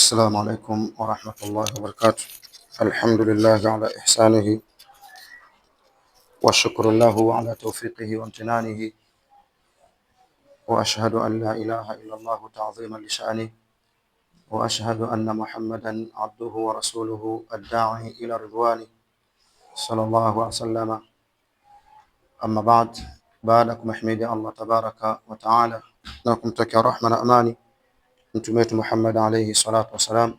السلام عليكم ورحمة الله وبركاته. الحمد لله على إحسانه والشكر له على توفيقه وامتنانه، وأشهد أن لا إله إلا الله تعظيما لشأنه، وأشهد أن محمدا عبده ورسوله الداعي إلى رضوانه صلى الله وسلم. أما بعد، بعدكم احمد الله تبارك وتعالى نكم تكي رحمة أماني Mtume wetu Muhammad alayhi salatu wasalam,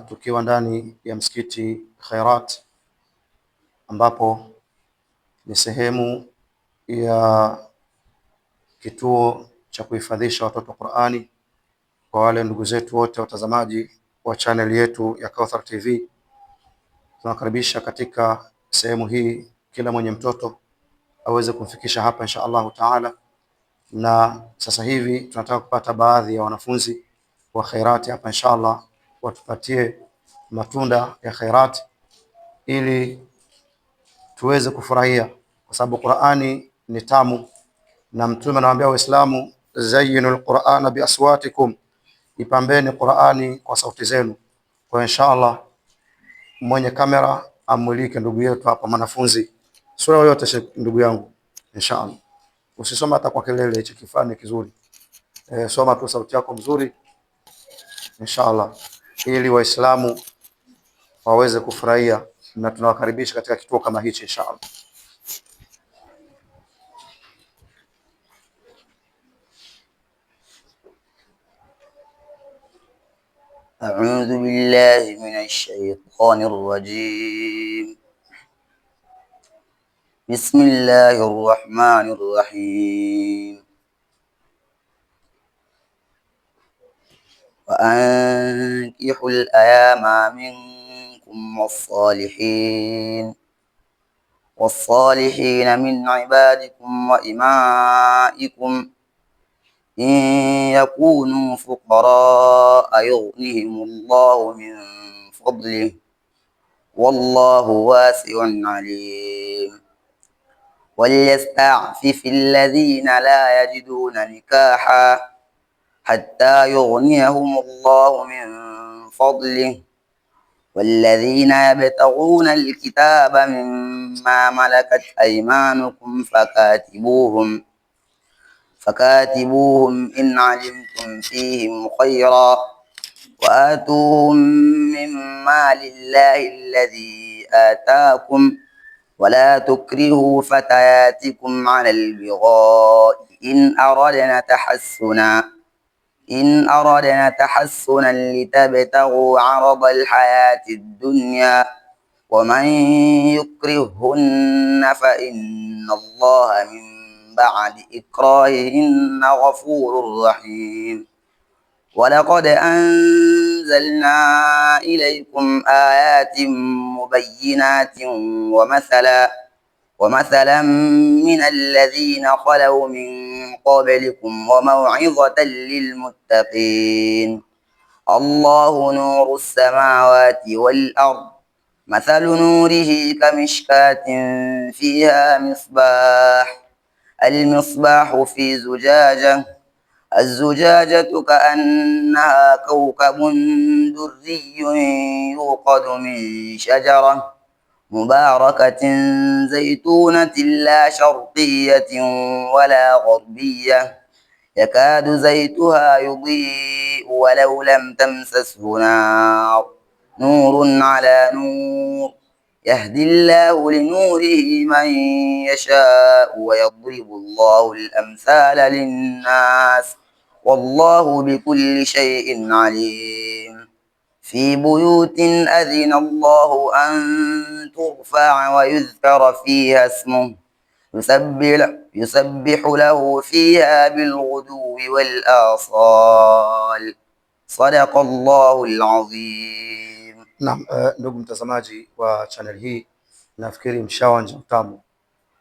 tukiwa ndani ya msikiti Khairat ambapo ni sehemu ya kituo cha kuhifadhisha watoto Qur'ani. Kwa wale ndugu zetu wote watazamaji wa channel yetu ya Kauthar TV, tunakaribisha katika sehemu hii, kila mwenye mtoto aweze kumfikisha hapa insha Allahu taala. Na sasa hivi tunataka kupata baadhi ya wanafunzi wa Khairati hapa insha Allah watupatie matunda ya Khairati ili tuweze kufurahia, kwa sababu Qur'ani ni tamu, na Mtume anawaambia Waislamu, zayyinul Qur'ana biaswatikum, ipambeni Qur'ani kwa sauti zenu. Kwa insha Allah mwenye kamera amulike ndugu yetu hapa mwanafunzi sura yote, ndugu yangu, insha Allah usisoma hata kwa kelele, hicho kifani kizuri, soma tu sauti yako mzuri insha Allah, ili Waislamu waweze kufurahia, na tunawakaribisha katika kituo kama hichi insha Allah. أعوذ بالله من الشيطان الرجيم. بسم الله الرحمن الرحيم. وأنكحوا الأيام منكم والصالحين من عبادكم وإمائكم إن يكونوا فقراء يغنهم الله من فضله والله واسع عليم. وليستعفف الذين لا يجدون نكاحا حتى يغنيهم الله من فضله والذين يبتغون الكتاب مما ملكت أيمانكم فكاتبوهم إن علمتم فيهم خيرا وآتوهم من مال الله الذي آتاكم ولا تكرهوا فتياتكم على البغاء إن أردنا تحسنا لتبتغوا عرض الحياة الدنيا ومن يكرههن فإن الله من بعد إكراههن غفور رحيم. ولقد أنزلنا إليكم آيات مبينات ومثلا من الذين خلوا من قبلكم وموعظة للمتقين. الله نور السماوات والأرض، مثل نوره كمشكاة فيها المصباح في زجاجة، الزجاجة كأنها كوكب دري يوقد من شجرة مباركة زيتونة لا شرقية ولا غربية يكاد زيتها يضيء ولو لم تمسسه نار، نور على نور، يهدي الله لنوره من يشاء ويضرب الله الأمثال للناس والله بكل شيء عليم. في بيوت أذن الله أن ترفع ويذكر فيها اسمه يسبح له فيها بالغدو والآصال. صدق الله العظيم. Naam, ndugu mtazamaji wa channel hii, nafikiri mshawanja utamu,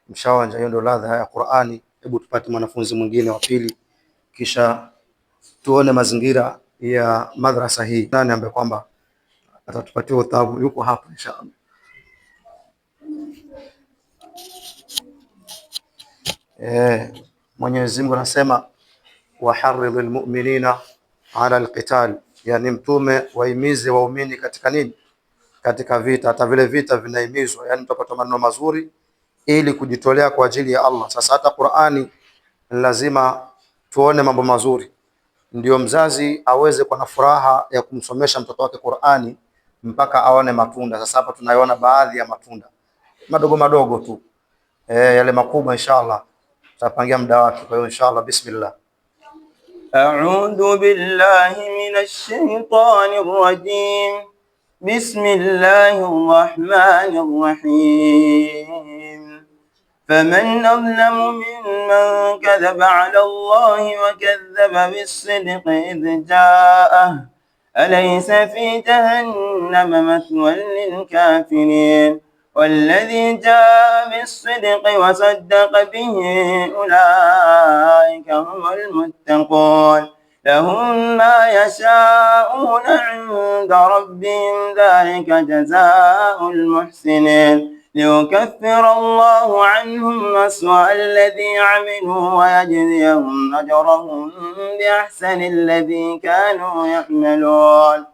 mshawanja hiyo ndio ladha ya Qur'ani. Hebu tupate mwanafunzi mwingine wa pili, kisha tuone mazingira ya madrasa hii. Nani ambaye kwamba atatupatia utamu yuko hapa inshallah. Mwenyezi Mungu anasema waharridhil mu'minina ala alqital yani mtume wahimize waumini katika nini? Katika vita. Hata vile vita vinahimizwa, yani tutapata maneno mazuri ili kujitolea kwa ajili ya Allah. Sasa hata Qur'ani lazima tuone mambo mazuri, ndio mzazi aweze kuwa na furaha ya kumsomesha mtoto wake Qur'ani mpaka aone matunda. Sasa hapa tunaiona baadhi ya matunda madogo madogo tu, yale makubwa inshallah tutapangia muda wake. Kwa hiyo inshallah, bismillah. أعوذ بالله من الشيطان الرجيم. بسم الله الرحمن الرحيم. فمن أظلم ممن كذب على الله وكذب بالصدق إذ جاءه أليس في جهنم مثوى للكافرين والذي جاء بالصدق وصدق به أولئك هم المتقون لهم ما يشاءون عند ربهم ذلك جزاء المحسنين ليكفر الله عنهم أسوأ الذي عملوا ويجزيهم أجرهم بأحسن الذي كانوا يعملون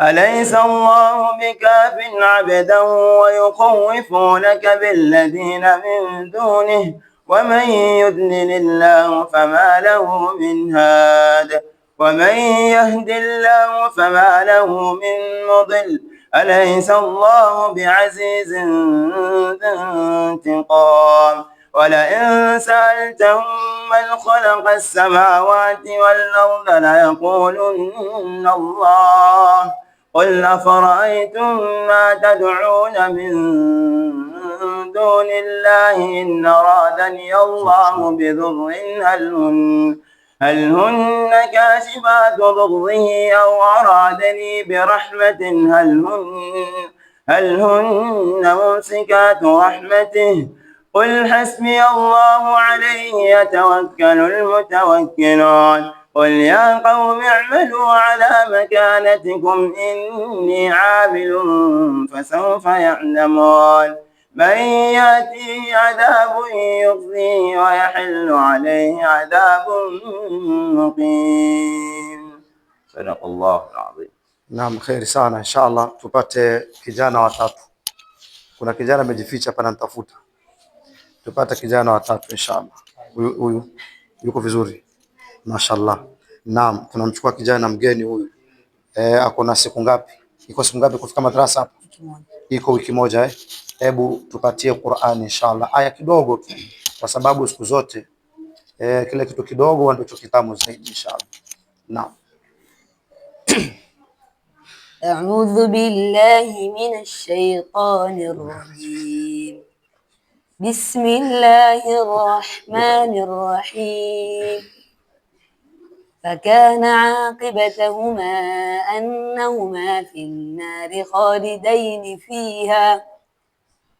أليس الله بكاف عبدا ويخوفونك بالذين من دونه ومن يضلل الله فما له من هاد ومن يهد الله فما له من مضل أليس الله بعزيز ذي انتقام ولئن سألتهم من خلق السماوات والأرض ليقولن الله قل أفرأيتم ما تدعون من دون الله إن أرادني الله بضر هل هن كاشفات ضره أو أرادني برحمة هل هن ممسكات رحمته قل حسبي الله عليه يتوكل المتوكلون قل يا قوم اعملوا على مكانتكم إني عامل فسوف يعلمون من يأتيه عذاب يخزيه ويحل عليه عذاب مقيم. صدق الله العظيم. Naam, kheri sana. Inshallah tupate kijana watatu. Kuna kijana amejificha hapa ananitafuta. Tupate kijana watatu inshallah. Huyu yuko vizuri. Mashaallah. Naam, tunamchukua kijana mgeni huyu. Ako na siku ngapi? Iko siku ngapi kufika madrasa hapa? Iko wiki moja. Hebu tupatie Qur'ani inshallah. Aya kidogo tu. Kwa sababu siku zote kile kitu kidogo ndio kitamu zaidi inshallah. Naam. أعوذ بالله من الشيطان الرجيم. بسم الله الرحمن الرحيم. فكان عاقبتهما أنهما في النار خالدين فيها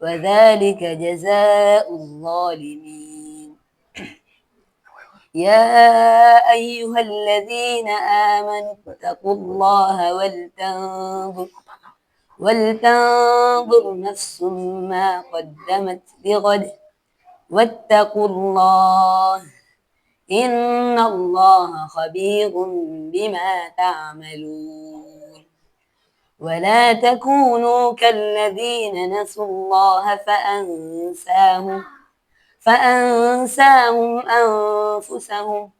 وذلك جزاء الظالمين. يا أيها الذين آمنوا اتقوا الله ولتنظر نفس ما قدمت لغد واتقوا الله إن الله خبير بما تعملون. ولا تكونوا كالذين نسوا الله فأنساهم أنفسهم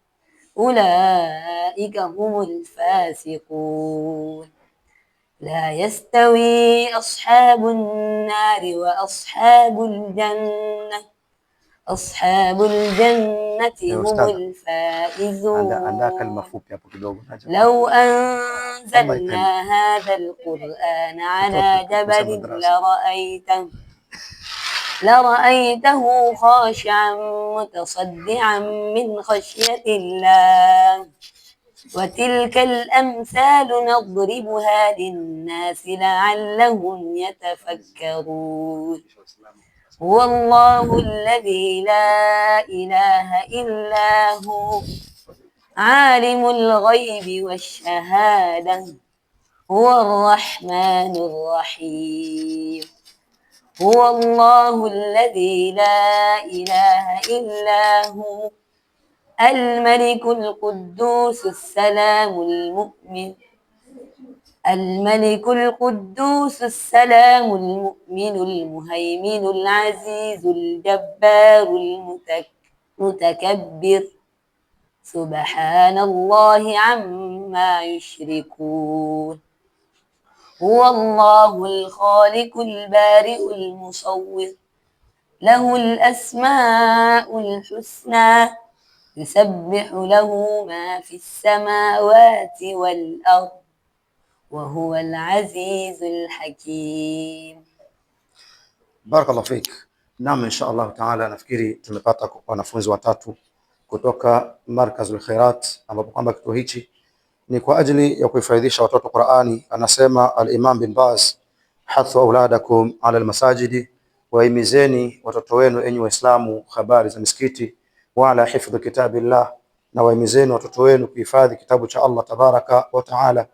أولئك هم الفاسقون. لا يستوي أصحاب النار وأصحاب الجنة هم الفائزون. لو أنزلنا هذا القرآن على جبل لرأيته خاشعا متصدعا من خشية الله. وتلك الأمثال نضربها للناس لعلهم يتفكرون. هو الله الذي لا إله إلا هو عالم الغيب والشهادة هو الرحمن الرحيم. هو الله الذي لا إله إلا هو الملك القدوس السلام المؤمن الملك القدوس السلام المؤمن المهيمن العزيز الجبار المتكبر سبحان الله عما يشركون هو الله الخالق البارئ المصور له الأسماء الحسنى يسبح له ما في السماوات والأرض وهو العزيز الحكيم. Barakallahu fik. Naam, insha Allah taala nafikiri tumepata wanafunzi watatu kutoka Markazul Khairat, ambapo kwamba kituo hichi ni kwa ajili ya kuhifadhisha watoto Qur'ani. Anasema al-Imam bin Baz, hathu auladakum ala al-masajidi, waimizeni watoto wenu enyi Waislamu habari za misikiti, wa ala hifdhi kitabillah, na waimizeni watoto wenu kuhifadhi kitabu cha Allah tabaraka wa taala,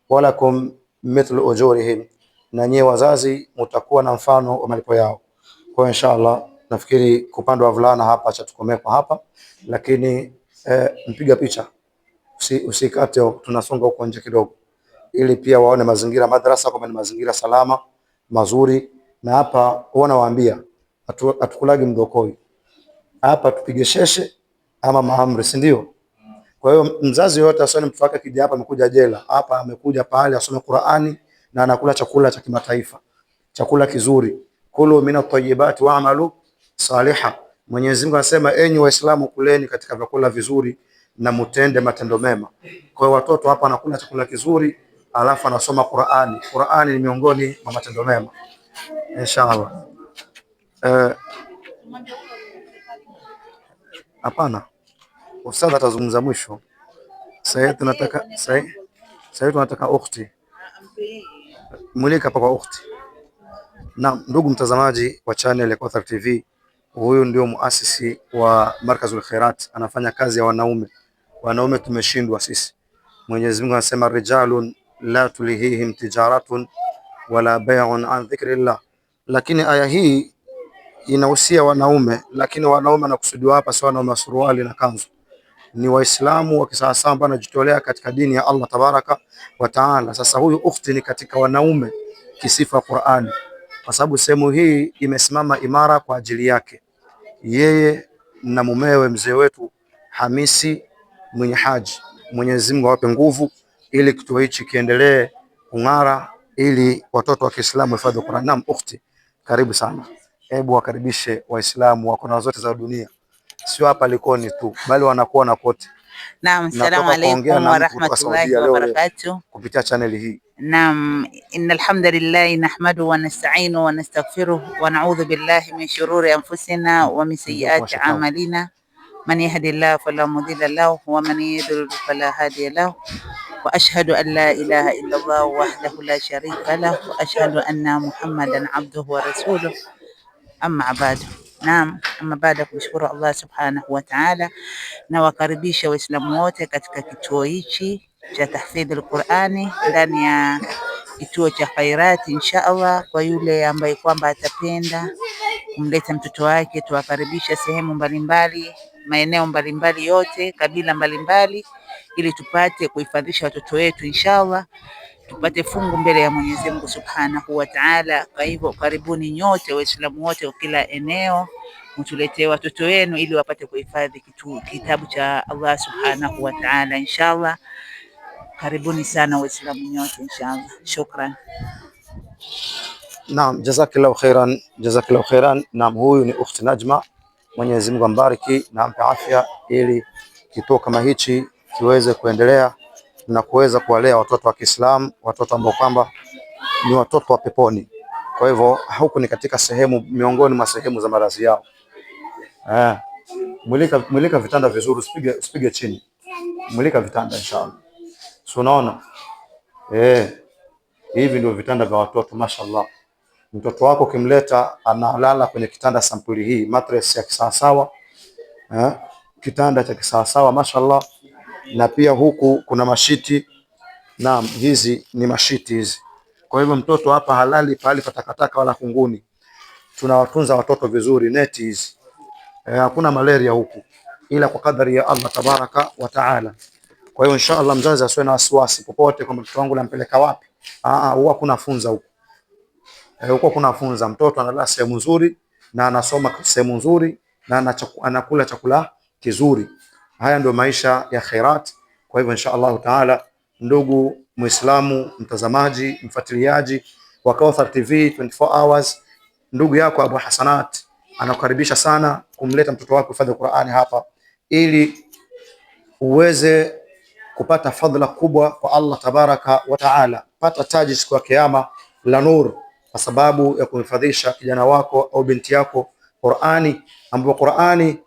walakum mithlu ujurihim, na nyie wazazi mtakuwa na mfano wa malipo yao. Kwa inshallah nafikiri kupanda wavulana hapa cha tukomea kwa hapa, lakini mpiga picha usikate, tunasonga huko nje kidogo, ili pia waone mazingira madrasa kama ni mazingira salama mazuri. Na hapa huona waambia atukulagi mdokoi hapa, tupige sheshe ama maamri, si ndio? Kwa hiyo mzazi yote asone mtoto wake kija hapa amekuja jela, hapa amekuja pale asome Qur'ani na anakula chakula cha kimataifa, chakula kizuri. Kulu mina tayyibati wa'malu saliha. Mwenyezi Mungu anasema enyi Waislamu, kuleni katika vyakula vizuri na mutende matendo mema. Kwa hiyo watoto hapa wanakula chakula kizuri, alafu anasoma Qur'ani. Qur'ani ni miongoni mwa matendo mema inshallah. Hapana, ustadha atazungumza mwisho. Sasa tunataka ukhti mulika hapa kwa ukhti. Na ndugu mtazamaji wa channel ya Kauthar TV, huyu ndio muasisi wa Markazul Khairat, anafanya kazi ya wanaume. Wanaume tumeshindwa sisi. Mwenyezi Mungu anasema rijalun la tulihihim tijaratun wala bay'un an dhikrillah. Lakini aya hii inahusia wanaume, lakini wanaume wanakusudiwa hapa sio wanaume wa suruali na kanzu, ni Waislamu wa kisasa ambao wanajitolea katika dini ya Allah tabaraka wa taala. Sasa huyu ukhti ni katika wanaume kisifa Qur'ani, kwa sababu sehemu hii imesimama imara kwa ajili yake yeye na mumewe mzee wetu Hamisi mwenye haji. Mwenyezi Mungu awape nguvu ili kituo hichi kiendelee kung'ara, ili watoto wa Kiislamu wahifadhi Qur'an. Naam ukhti, karibu sana. Hebu wakaribishe Waislamu wa kona zote za dunia, sio hapa Likoni tu, bali wanakuwa na kote. Naam, assalamu alaykum wa rahmatullahi wa barakatuh. Kupitia channel hii. Naam, innal hamdalillah nahmaduhu wa nasta'inuhu wa nastaghfiruh wa na'udhu billahi min shururi anfusina wa min sayyiati a'malina. Man yahdihillahu fala mudilla lahu wa man yudlil fala hadiya lahu. Wa ashhadu an la ilaha illa Allah wahdahu la sharika lahu wa ashhadu anna Muhammadan abduhu wa rasuluh. Amma ba'du. Naam, ama baada ya kumshukuru Allah subhanahu wa ta'ala, na wakaribisha Waislamu wote katika kituo hichi cha tahfidhul Qur'ani ndani ya kituo cha Khairat. Insha Allah, kwa yule ambaye kwamba atapenda kumleta mtoto wake, tuwakaribisha sehemu mbalimbali, maeneo mbalimbali yote, kabila mbalimbali, ili tupate kuhifadhisha watoto wetu inshallah, tupate fungu mbele ya Mwenyezi Mungu Subhanahu wa Ta'ala. Kwa hivyo karibuni nyote Waislamu wote wa kila eneo, mtuletee watoto wenu ili wapate kuhifadhi kitabu cha Allah Subhanahu wa Ta'ala inshallah. Karibuni sana Waislamu nyote inshallah. Shukran. Naam, jazakallahu khairan, jazakallahu khairan. Naam, huyu ni ukhti Najma, Mwenyezi Mungu ambariki na ampe afya, ili kituo kama hichi kiweze kuendelea na kuweza kuwalea watoto wa Kiislamu, watoto ambao kwamba ni watoto wa peponi. Kwa hivyo huku ni katika sehemu miongoni mwa sehemu za marazi yao. Mulika vitanda vizuri, usipige chini. Mulika vitanda inshallah. So unaona? Hivi ndio vitanda vya watoto mashallah. Mtoto wako kimleta analala kwenye kitanda sampuli hii, mattress ya kisawasawa. Kitanda cha kisawasawa mashallah. Na pia huku kuna mashiti. Naam, hizi ni mashiti hizi. Kwa hivyo mtoto hapa halali pahali patakataka wala kunguni. Tunawatunza watoto vizuri, neti hizi. Hakuna malaria huku. ila kwa kadari ya Allah tabaraka wa taala. Kwa hiyo inshallah mzazi asiwe na wasiwasi popote kwamba mtoto wangu nampeleka wapi. Huwa kuna funza huko. Huko kuna funza, mtoto analala sehemu nzuri na anasoma sehemu nzuri na anakula chakula kizuri. Haya ndio maisha ya khairat. Kwa hivyo inshallah taala, ndugu Muislamu, mtazamaji, mfuatiliaji wa Kawthar TV 24 hours, ndugu yako Abu Hasanat anakukaribisha sana kumleta mtoto wako hifadhi Qur'ani hapa ili uweze kupata fadhila kubwa kwa Allah tabaraka wa taala, pata taji siku ya kiyama la nur, kwa sababu ya kumhifadhisha kijana wako au binti yako Qur'ani, ambapo Qur'ani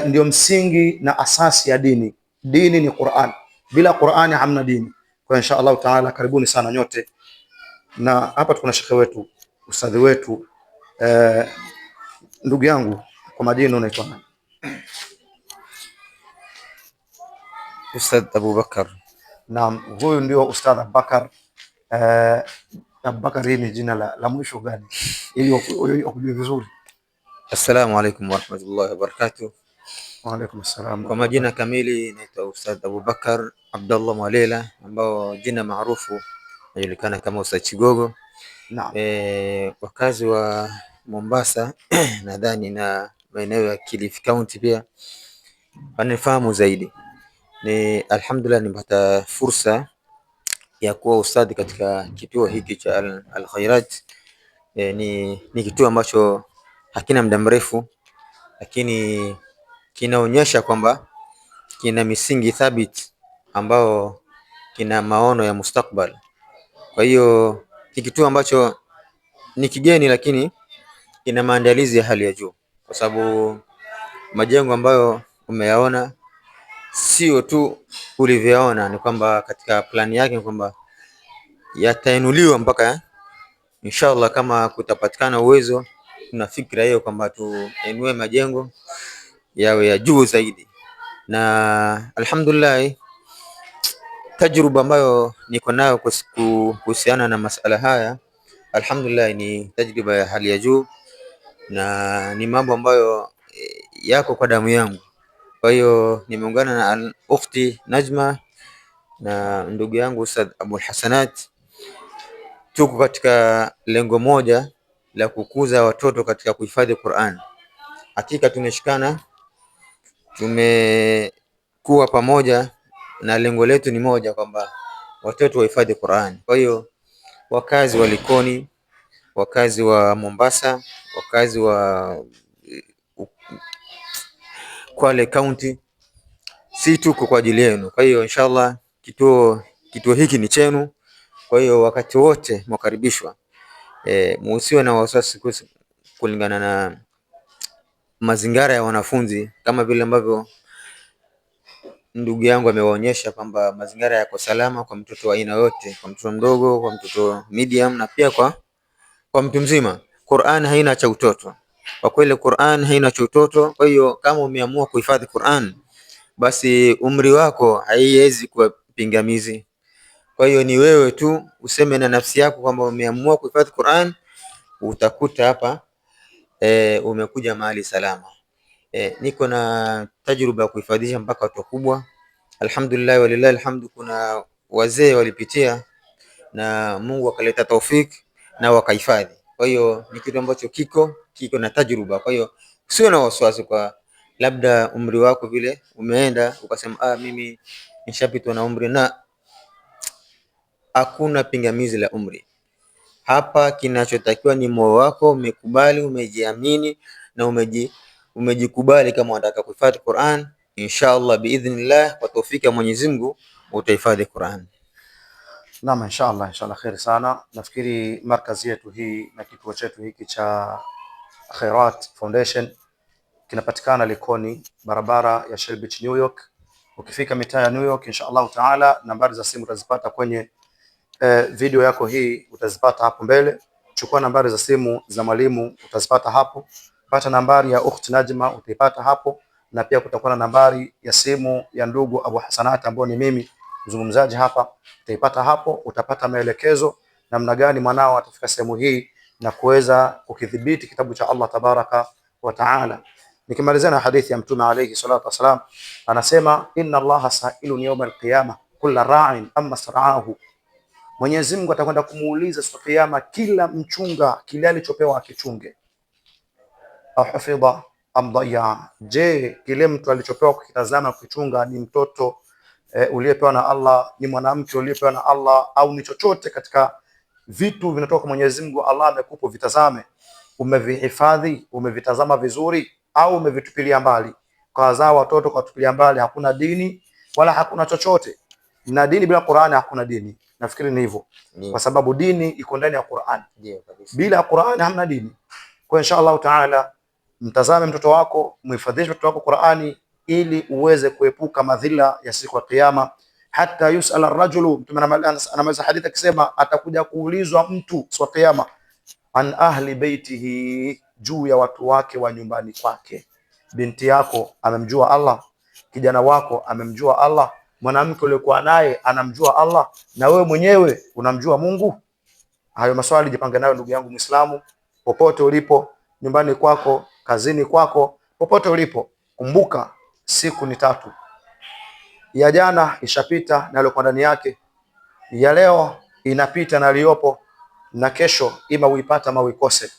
ndio msingi na asasi ya dini. Dini ni Qur'an, bila Qur'ani hamna dini. Kwa insha Allah taala, karibuni sana nyote. Na hapa tuko na shekhe wetu, ustadhi wetu, ndugu yangu, kwa majina unaitwa nani? Ustadh Abubakar. Naam, huyu ndio Ustadh Abubakar. Abubakar, hii ni jina la mwisho gani ili ukujue vizuri? Assalamu alaikum warahmatullahi wabarakatuh. Wa alaikum assalam. Kwa majina kamili naitwa Ustadh Abubakar Abdallah Mwalela, ambao jina maarufu najulikana kama Ustadh Chigogo. Naam. Wakazi wa Mombasa nadhani na maeneo ya Kilifi County pia wanafahamu zaidi. Ni alhamdulillah nimepata fursa ya kuwa ustadhi katika kituo hiki cha Al-Khairat. Ni kituo ambacho hakina muda mrefu, lakini kinaonyesha kwamba kina misingi thabiti ambao kina maono ya mustakbal. Kwa hiyo ni kituo ambacho ni kigeni, lakini kina maandalizi ya hali ya juu, kwa sababu majengo ambayo umeyaona sio tu ulivyoona, ni kwamba katika plani yake ni kwamba yatainuliwa mpaka inshallah, kama kutapatikana uwezo, tuna fikra hiyo kwamba tuinue majengo yawe ya juu zaidi. Na alhamdulillah tajruba ambayo niko nayo kuhusiana na masala haya, alhamdulillah ni tajriba ya hali ya juu na ni mambo ambayo yako kwa damu yangu. Kwa hiyo nimeungana na al-ukhti Najma na ndugu yangu Ustadh Abu Hasanat, tuko katika lengo moja la kukuza watoto katika kuhifadhi Qur'an. Hakika tumeshikana, tumekuwa pamoja na lengo letu ni moja, kwamba watoto wahifadhi Qur'an. Kwa hiyo wakazi wa Likoni, wakazi wa Mombasa, wakazi wa Kwale County, si tuko kwa ajili yenu. Kwa hiyo inshallah kituo hiki ni chenu. Kwa hiyo wakati wote mwakaribishwa. Musiwe na wasiwasi kulingana na mazingira ya wanafunzi, kama vile ambavyo ndugu yangu amewaonyesha kwamba mazingira yako salama kwa mtoto wa aina yote, kwa mtoto mdogo, kwa mtoto medium na pia kwa mtu mzima. Qur'an haina cha utoto. Kwa kweli Qur'an haina cha utoto. Kwa hiyo kama umeamua kuhifadhi Qur'an, basi umri wako haiwezi kuwa pingamizi. Kwa hiyo ni wewe tu useme na nafsi yako kwamba umeamua kuhifadhi Qur'an, utakuta hapa umekuja mahali salama. Niko na tajriba ya kuhifadhisha mpaka watu wakubwa, alhamdulillah walillahi alhamdu. Kuna wazee walipitia na Mungu akaleta taufik na wakahifadhi. Kwa hiyo ni kitu ambacho kiko na tajriba. Kwa hiyo sio na wasiwasi kwa labda umri wako vile umeenda ukasema mimi nishapitwa na umri, na hakuna pingamizi la umri hapa. Kinachotakiwa ni moyo wako umekubali, umejiamini na umejikubali kama unataka kuhifadhi Qur'an. Inshallah biidhnillah, kwa taufiki ya Mwenyezi Mungu utahifadhi Qur'an. Naam, inshallah khair sana. Nafikiri markazi yetu hii na kituo chetu hiki cha Khairat Foundation kinapatikana Likoni, barabara ya Shell Beach, New York. Ukifika mitaa ya New York, inshallah taala, nambari za simu utazipata kwenye video yako hii, utazipata hapo mbele. Chukua nambari za simu za mwalimu, utazipata hapo. Pata nambari ya ukhti Najma, utaipata hapo, na pia kutakuwa na nambari ya simu ya ndugu Abu Hasanat ambao ni mimi mzungumzaji hapa, utaipata hapo. Utapata maelekezo namna gani mwanao atafika sehemu hii na kuweza kukidhibiti kitabu cha Allah tabaraka wa taala. Nikimalizia na hadithi ya Mtume alayhi salatu wasalam, anasema inna Allaha sa'ilun yawm al-qiyamah kulla ra'in amma sar'ahu, Mwenyezi Mungu atakwenda kumuuliza siku ya kiyama kila mchunga kile alichopewa akichunge. Ahfidha am dayya, je, kile mtu alichopewa kukitazama kukichunga ni mtoto uliyepewa na Allah, ni mwanamke uliyepewa na Allah, au ni chochote katika vitu vinatoka kwa Mwenyezi Mungu Allah amekupa vitazame, umevihifadhi, umevitazama vizuri, au umevitupilia mbali? Kwa zao watoto kwa tupilia mbali, hakuna dini wala hakuna chochote. Na dini bila Qur'ani hakuna dini. Nafikiri ni hivyo. Kwa sababu dini iko ndani ya Qur'ani. Bila Qur'ani hamna dini. Kwa inshallah taala, mtazame mtoto wako, muhifadhishe mtoto wako Qur'ani ili uweze kuepuka madhila ya siku ya kiyama. Hata yusala ar-rajulu, Mtume anamaliza hadithi akisema atakuja kuulizwa mtu siku ya kiyama an ahli baitihi, juu ya watu wake wa nyumbani kwake. Binti yako amemjua Allah, kijana wako amemjua Allah, mwanamke uliokuwa naye anamjua Allah, na wewe mwenyewe unamjua Mungu? Hayo maswali jipange nayo ndugu yangu Muislamu, popote ulipo, nyumbani kwako, kazini kwako, popote ulipo. Kumbuka siku ni 3. Ya jana ishapita na aliyokuwa ndani yake, ya leo inapita na aliyopo, na kesho ima uipata ama uikose.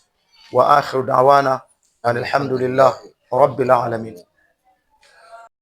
Wa akhiru da'wana alhamdulillah rabbil alamin.